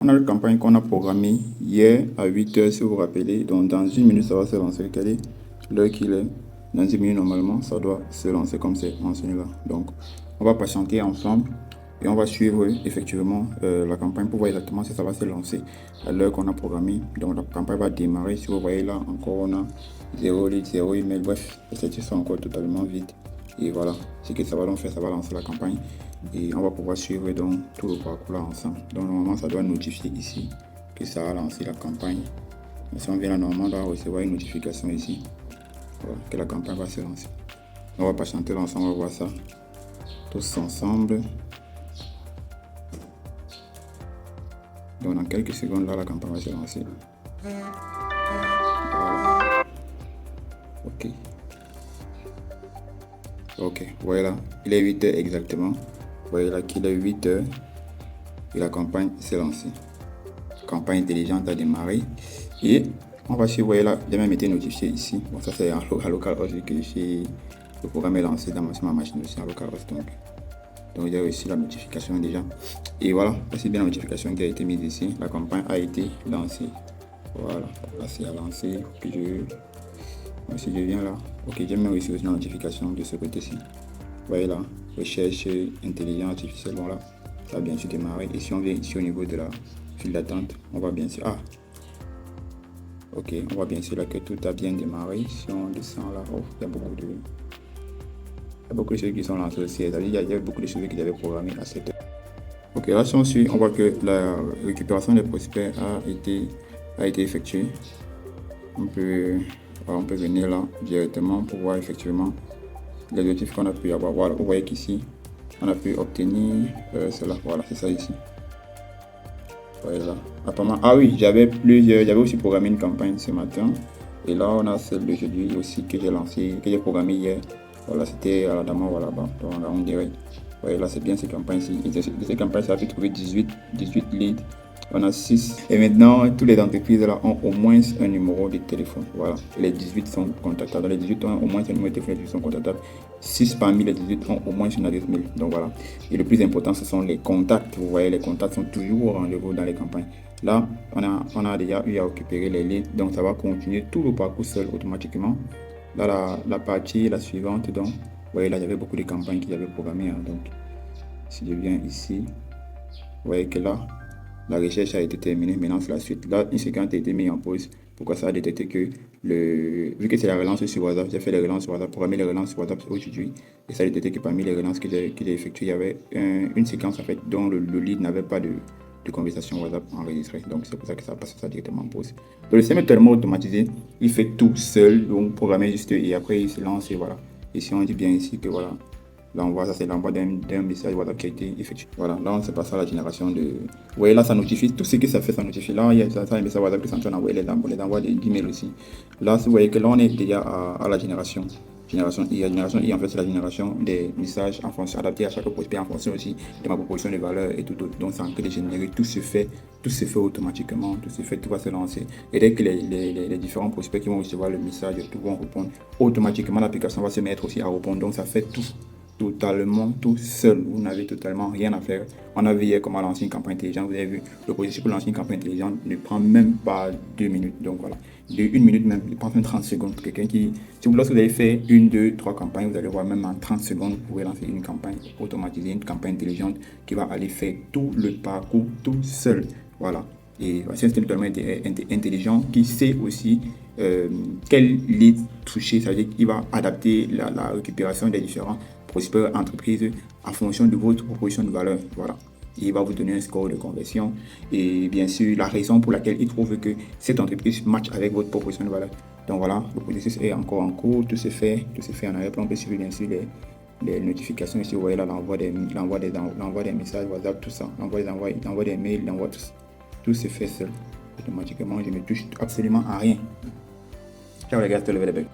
On a une campagne qu'on a programmée hier à 8h, si vous vous rappelez. Donc, dans 1 minute, ça va se lancer. Quelle est l'heure qu'il est? Dans 10 minutes, normalement, ça doit se lancer comme c'est mentionné là. Donc, on va patienter ensemble et on va suivre effectivement la campagne pour voir exactement si ça va se lancer à l'heure qu'on a programmée. Donc, la campagne va démarrer. Si vous voyez là, encore, on a 0 lead, 0 email. Bref, les statuts sont encore totalement vides. Et voilà, ce que ça va donc faire, ça va lancer la campagne et on va pouvoir suivre donc tout le parcours là ensemble. Donc normalement ça doit notifier ici que ça a lancé la campagne. Mais si on vient là, normalement on doit recevoir une notification ici, voilà, que la campagne va se lancer. On va patienter ensemble, on va voir ça tous ensemble. Donc dans quelques secondes là, la campagne va se lancer. Voilà. Ok, voilà, il est 8h exactement. Vous voyez là qu'il est 8h et la campagne s'est lancée. La campagne intelligente a démarré et on va suivre, vous voyez là, j'ai même été notifié ici. Bon, ça c'est à localhost que le programme est lancé dans ma machine aussi à localhost. Donc il y a aussi la notification déjà. Et voilà, c'est bien la notification qui a été mise ici. La campagne a été lancée. Voilà, là c'est à lancer. Si je viens là, ok, j'ai même reçu aussi la notification de ce côté-ci. Vous voyez là, recherche intelligence artificielle, bon là, ça a bien sûr démarré. Et si on vient ici au niveau de la file d'attente, on va bien sûr, ok, on voit bien sûr là que tout a bien démarré. Si on descend là, il y a beaucoup de choses qui sont lancées aussi. Il y a beaucoup de choses qui avaient programmées à cette heure. Ok, là si on suit, on voit que la récupération des prospects a été effectuée. On peut venir là directement pour voir effectivement les objectifs qu'on a pu avoir. Voilà, vous voyez qu'ici, on a pu obtenir cela. Voilà, c'est ça ici. Voilà. Apparemment, oui, j'avais aussi programmé une campagne ce matin. Et là, on a celle d'aujourd'hui aussi que j'ai lancée, que j'ai programmée hier. Voilà, c'était à la dame, voilà, bon, donc on dirait. Voilà, là, c'est bien ces campagnes-ci. Et de ces campagnes, ça a pu trouver 18 leads. On a 6. Et maintenant, toutes les entreprises là ont au moins un numéro de téléphone. Voilà. Et les 18 sont contactables. Les 18 ont au moins un numéro de téléphone, les 18 sont contactables. 6 parmi les 18 ont au moins une adresse mail. Donc voilà. Et le plus important, ce sont les contacts. Vous voyez, les contacts sont toujours au rendez-vous dans les campagnes. Là, on a déjà eu à récupérer les leads. Donc ça va continuer tout le parcours seul automatiquement. Là, la partie, la suivante. Donc, vous voyez, là, il y avait beaucoup de campagnes qui avaient programmées. Donc, si je viens ici, vous voyez que là, la recherche a été terminée, maintenant c'est la suite. Là, une séquence a été mise en pause. Pourquoi ça a détecté que vu que c'est la relance sur WhatsApp, j'ai fait les relances sur WhatsApp, programmé les relances sur WhatsApp aujourd'hui. Et ça a détecté que parmi les relances que j'ai effectuées, il y avait une séquence en fait dont le lead n'avait pas de conversation WhatsApp enregistrée. Donc c'est pour ça que ça passe ça directement en pause. Donc le système est tellement automatisé, il fait tout seul, donc programmé juste et après il se lance et voilà. Et si on dit bien ici que voilà. L'envoi, ça c'est l'envoi d'un message WhatsApp qui a été effectué. Voilà, là on se passe à la génération de. Vous voyez là ça notifie, tout ce que ça fait, ça notifie. Là il y a ça un message WhatsApp qui sont en train d'envoyer les envois d'emails aussi. Là vous voyez que là on est déjà à la génération. Génération I. La génération I en fait c'est la génération des messages en fonction, adaptés à chaque prospect en fonction aussi de ma proposition de valeur et tout autre. Donc c'est en train de générer, tout se fait automatiquement, tout va se lancer. Et dès que les différents prospects qui vont recevoir le message, tout vont répondre, automatiquement l'application va se mettre aussi à répondre. Donc ça fait tout. Totalement tout seul, vous n'avez totalement rien à faire. On a vu hier comment lancer une campagne intelligente. Vous avez vu, le processus pour lancer une campagne intelligente ne prend même pas 2 minutes. Donc voilà, de 1 minute même, il prend même 30 secondes. Quelqu'un qui, lorsque vous avez fait 1, 2, 3 campagnes, vous allez voir même en 30 secondes, vous pouvez lancer une campagne automatisée, une campagne intelligente qui va aller faire tout le parcours tout seul. Voilà. Et c'est un système totalement intelligent qui sait aussi quel lead toucher, c'est-à-dire qu'il va adapter la récupération des différents prospects entreprises en fonction de votre proposition de valeur. Voilà. Il va vous donner un score de conversion et bien sûr la raison pour laquelle il trouve que cette entreprise match avec votre proposition de valeur. Donc voilà, le processus est encore en cours, tout se fait en arrière-plan. On peut suivre bien sûr les notifications ici, vous voyez là l'envoi des messages WhatsApp, tout ça, l'envoi des mails, l'envoi tout se fait seul automatiquement. Je ne touche absolument à rien. Ciao les gars, c'était le bec.